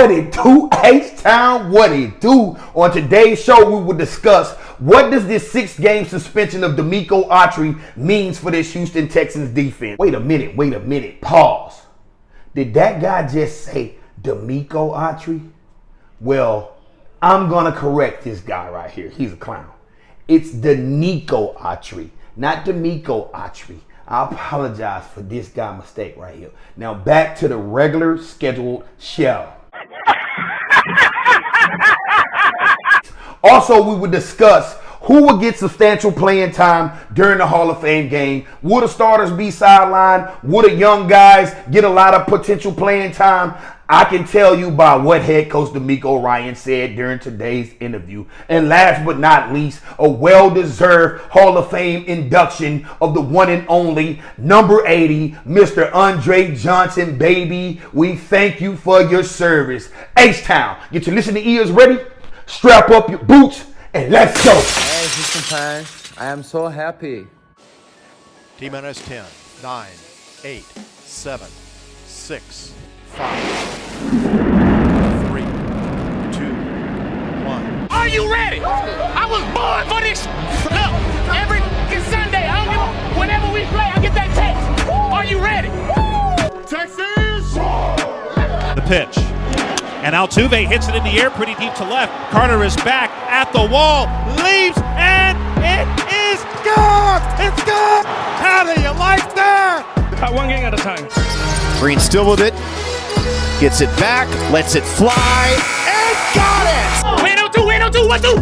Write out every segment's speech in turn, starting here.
What it do, H-Town? What it do? On today's show, we will discuss what does this 6-game suspension of Denico Autry means for this Houston Texans defense. Wait a minute. Pause. Did that guy just say Denico Autry? Well, I'm going to correct this guy right here. He's a clown. It's Denico Autry, not Denico Autry. I apologize for this guy mistake right here. Now back to the regular scheduled show. Also, we will discuss who will get substantial playing time during the Hall of Fame game. Will the starters be sidelined? Will the young guys get a lot of potential playing time? I can tell you by what head coach Denico Ryan said during today's interview. And last but not least, a well-deserved Hall of Fame induction of the one and only number 80, Mr. Andre Johnson, baby. We thank you for your service. H-Town, get your listening ears ready, strap up your boots, and let's go. Hey, Houston fans, I am so happy. T-minus 10, 9, 8, 7, 6, 5, 3, 2, 1. Are you ready? I was born for this. Look, every Sunday, whenever we play, I get that text. Are you ready? Texas! The pitch. And Altuve hits it in the air pretty deep to left. Carter is back at the wall, leaves, and it is gone! It's gone! How do you like that? One game at a time. Green still with it. Gets it back, lets it fly, and got it! Win on two, 1-2.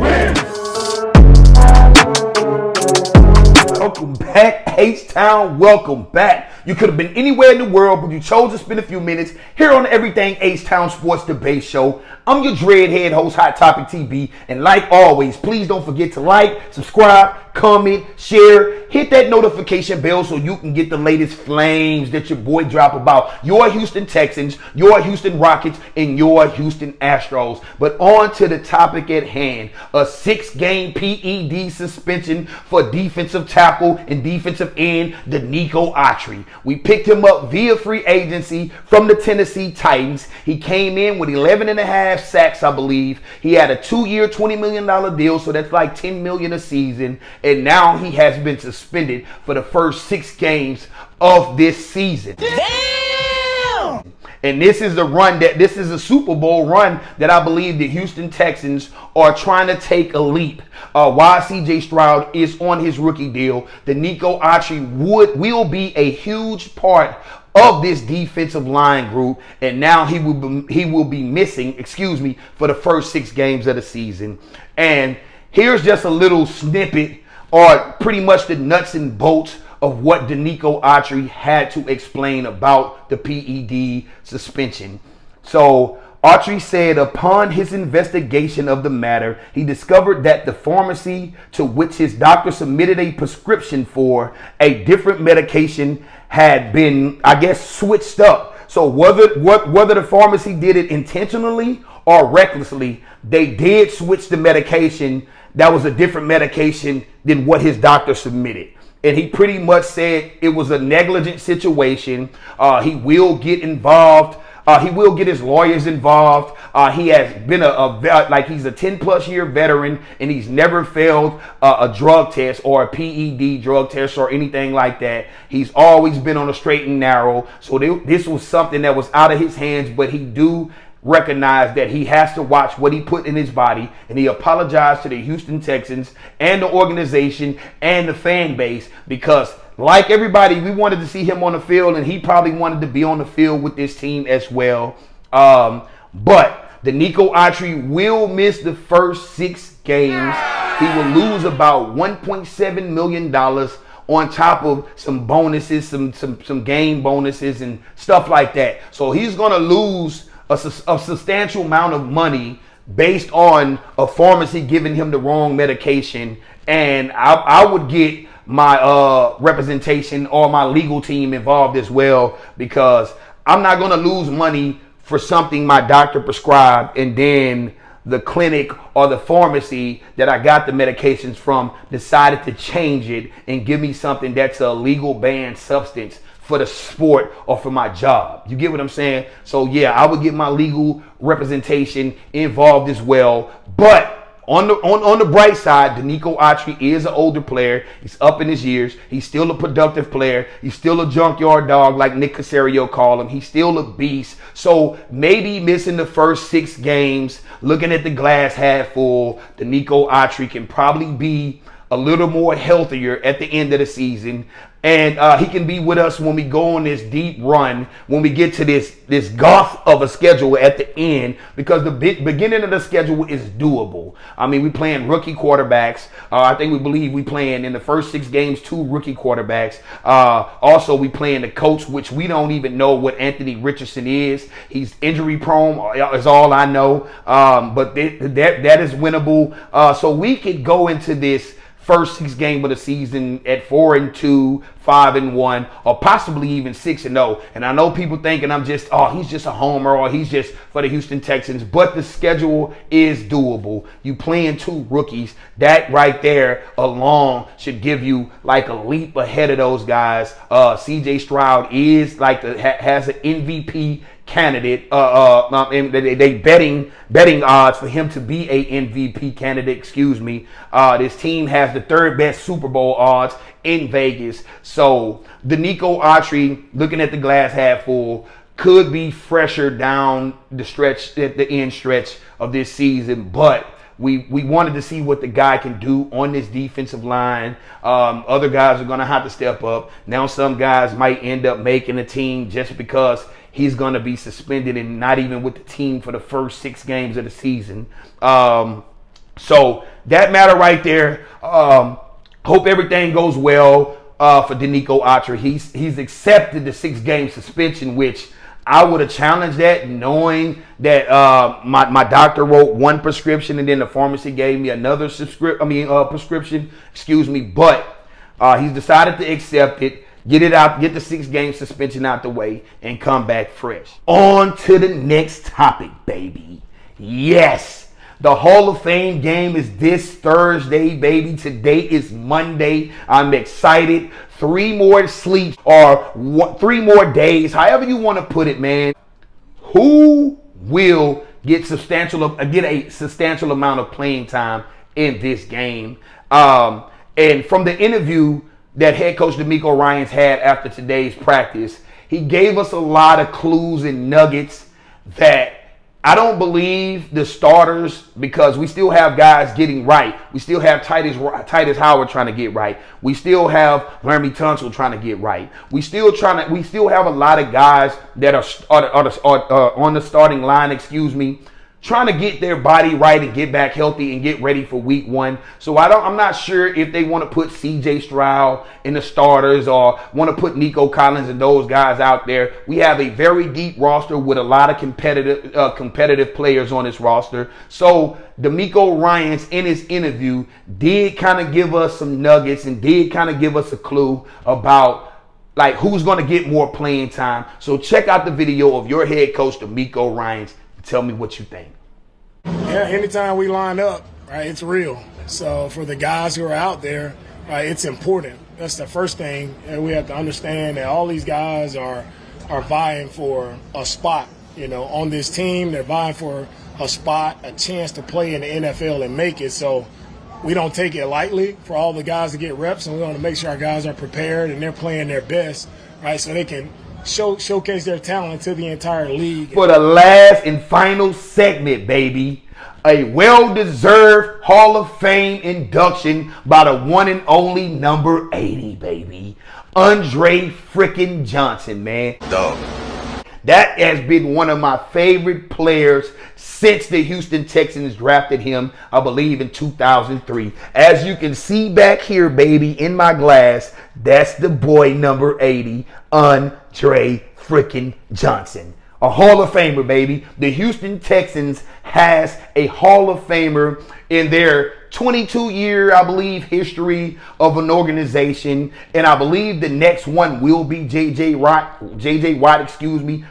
Welcome back, H-Town. Welcome back. You could have been anywhere in the world, but you chose to spend a few minutes here on the Everything H-Town Sports Debate Show. I'm your dreadhead host, Hot Topic TB, and like always, please don't forget to like, subscribe, comment, share, hit that notification bell so you can get the latest flames that your boy drop about your Houston Texans, your Houston Rockets, and your Houston Astros. But on to the topic at hand, a 6-game P.E.D. suspension for defensive tackle and defensive end Denico Autry. We picked him up via free agency from the Tennessee Titans. He came in with 11.5 sacks, I believe. He had a 2-year, $20 million deal, so that's like $10 million a season. And now he has been suspended for the first 6 games of this season. Damn! And this is a Super Bowl run that I believe the Houston Texans are trying to take a leap. While C.J. Stroud is on his rookie deal, Denico Autry will be a huge part of this defensive line group, and now he will be missing, for the first 6 games of the season. And here's just a little snippet, or pretty much the nuts and bolts of what Denico Autry had to explain about the P.E.D. suspension. So Autry said upon his investigation of the matter, he discovered that the pharmacy to which his doctor submitted a prescription for a different medication had been, switched up. So whether the pharmacy did it intentionally or recklessly, they did switch the medication. That was a different medication than what his doctor submitted. And he pretty much said it was a negligent situation. He will get involved. He will get his lawyers involved. He has been he's a 10+ year veteran, and he's never failed a drug test or a P.E.D. drug test or anything like that. He's always been on a straight and narrow. So this was something that was out of his hands, but he do recognize that he has to watch what he put in his body, and he apologized to the Houston Texans and the organization and the fan base, because like everybody, we wanted to see him on the field, and he probably wanted to be on the field with this team as well. But Denico Autry will miss the first 6 games. He will lose about $1.7 million on top of some bonuses, some game bonuses and stuff like that. So he's going to lose a substantial amount of money based on a pharmacy giving him the wrong medication. And I would get my representation or my legal team involved as well, because I'm not going to lose money for something my doctor prescribed and then the clinic or the pharmacy that I got the medications from decided to change it and give me something that's a legal banned substance for the sport or for my job. You get what I'm saying? So yeah, I would get my legal representation involved as well. But on the bright side, Denico Autry is an older player. He's up in his years. He's still a productive player. He's still a junkyard dog, like Nick Caserio called him. He's still a beast. So maybe missing the first 6 games, looking at the glass half full, Denico Autry can probably be a little more healthier at the end of the season. And he can be with us when we go on this deep run, when we get to this gulf of a schedule at the end, because the beginning of the schedule is doable. I mean, we playing rookie quarterbacks. I think we believe we playing in the first 6 games 2 rookie quarterbacks. Also, we playing the coach, which we don't even know what Anthony Richardson is. He's injury prone, is all I know. But that is winnable. So we could go into this first 6 games of the season at 4-2, 5-1, or possibly even 6-0. And I know people thinking I'm just, he's just a homer, or he's just for the Houston Texans. But the schedule is doable. You playing 2 rookies. That right there alone should give you like a leap ahead of those guys. CJ Stroud is like has an MVP candidate. They betting odds for him to be a MVP candidate. Excuse me. This team has the 3rd best Super Bowl odds in Vegas. So Denico Autry, looking at the glass half full, could be fresher down the stretch at the end stretch of this season, but we wanted to see what the guy can do on this defensive line. Other guys are going to have to step up. Now some guys might end up making a team just because he's going to be suspended and not even with the team for the first 6 games of the season. So that matter right there. Hope everything goes well for Denico Autry. He's accepted the 6-game suspension, which I would have challenged that, knowing that my doctor wrote 1 prescription and then the pharmacy gave me another prescription. Excuse me, but he's decided to accept it. Get it out, get the 6-game suspension out the way, and come back fresh. On to the next topic, baby. Yes, the Hall of Fame game is this Thursday, baby. Today is Monday. I'm excited. 3 more sleeps or 3 more days, however you want to put it, man. Who will get a substantial amount of playing time in this game? And from the interview that head coach D'Amico Ryans had after today's practice, he gave us a lot of clues and nuggets that I don't believe the starters, because we still have guys getting right. We still have Titus Howard trying to get right. We still have Laramie Tunsil trying to get right. We still have a lot of guys that are on the starting line, trying to get their body right and get back healthy and get ready for week 1. So I'm not sure if they want to put CJ Stroud in the starters or want to put Nico Collins and those guys out there. We have a very deep roster with a lot of competitive players on this roster. So D'Amico Ryans in his interview did kind of give us some nuggets and did kind of give us a clue about like who's going to get more playing time. So check out the video of your head coach D'Amico Ryans. Tell me what you think. Yeah, anytime we line up, right, it's real. So for the guys who are out there, right, it's important. That's the first thing, and we have to understand that all these guys are vying for a spot, on this team. They're vying for a spot, a chance to play in the NFL and make it. So we don't take it lightly for all the guys to get reps, and we want to make sure our guys are prepared and they're playing their best, right, so they can showcase their talent to the entire league. For the last and final segment, baby, a well-deserved Hall of Fame induction by the one and only number 80, baby. Andre freaking Johnson, man. Dog. That has been one of my favorite players since the Houston Texans drafted him, I believe, in 2003. As you can see back here, baby, in my glass, that's the boy number 80, Andre freaking Johnson. A Hall of Famer, baby. The Houston Texans has a Hall of Famer in their 22-year, I believe, history of an organization. And I believe the next one will be J.J. Watt,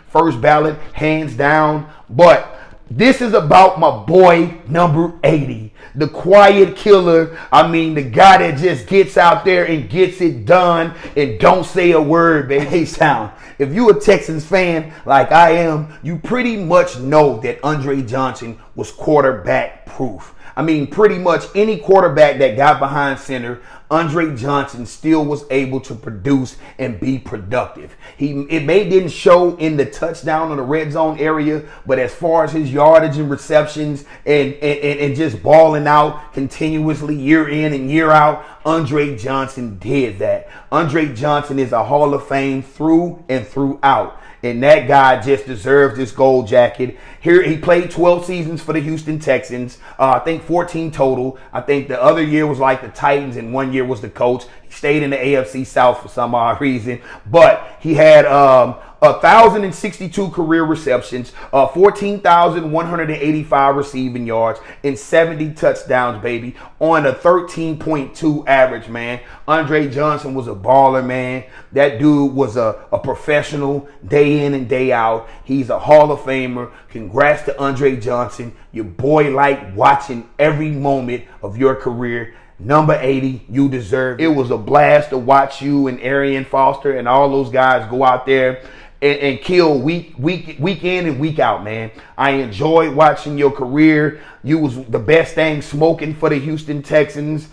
first ballot, hands down. But This is about my boy number 80, the quiet killer. I mean, the guy that just gets out there and gets it done and don't say a word, baby. Hey, Sound, if you a Texans fan like I am, you pretty much know that Andre Johnson was quarterback proof. I mean, pretty much any quarterback that got behind center, Andre Johnson still was able to produce and be productive. It didn't show in the touchdown or the red zone area, but as far as his yardage and receptions and just balling out continuously year in and year out, Andre Johnson did that. Andre Johnson is a Hall of Fame through and throughout. And that guy just deserves this gold jacket. Here, he played 12 seasons for the Houston Texans. I think 14 total. I think the other year was like the Titans and 1 year was the Colts. He stayed in the AFC South for some odd reason. But he had 1,062 career receptions, 14,185 receiving yards, and 70 touchdowns, baby, on a 13.2 average, man. Andre Johnson was a baller, man. That dude was a professional day in and day out. He's a Hall of Famer. Congrats to Andre Johnson. Your boy like watching every moment of your career. Number 80, you deserve it. It was a blast to watch you and Arian Foster and all those guys go out there and kill week in and week out, man. I enjoyed watching your career. You was the best thing smoking for the Houston Texans.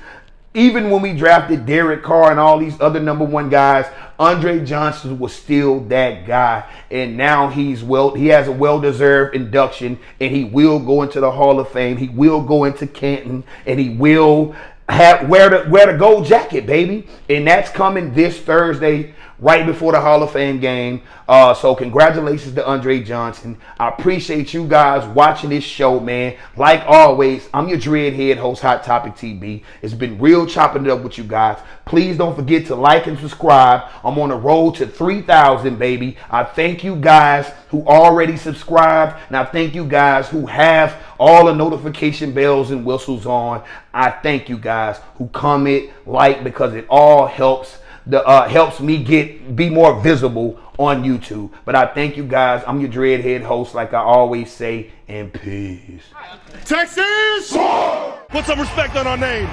Even when we drafted Derek Carr and all these other number one guys, Andre Johnson was still that guy. And now he has a well-deserved induction, and he will go into the Hall of Fame. He will go into Canton, and he will wear the gold jacket, baby. And that's coming this Thursday, right before the Hall of Fame game. So congratulations to Andre Johnson. I appreciate you guys watching this show, man. Like always, I'm your dreadhead host, Hot Topic TB. It's been real chopping it up with you guys. Please don't forget to like and subscribe. I'm on the road to 3,000, baby. I thank you guys who already subscribed, and I thank you guys who have all the notification bells and whistles on. I thank you guys who comment, like, because it all helps me be more visible on YouTube. But I thank you guys. I'm your dreadhead host, like I always say, and peace. Texas! Put some respect on our name.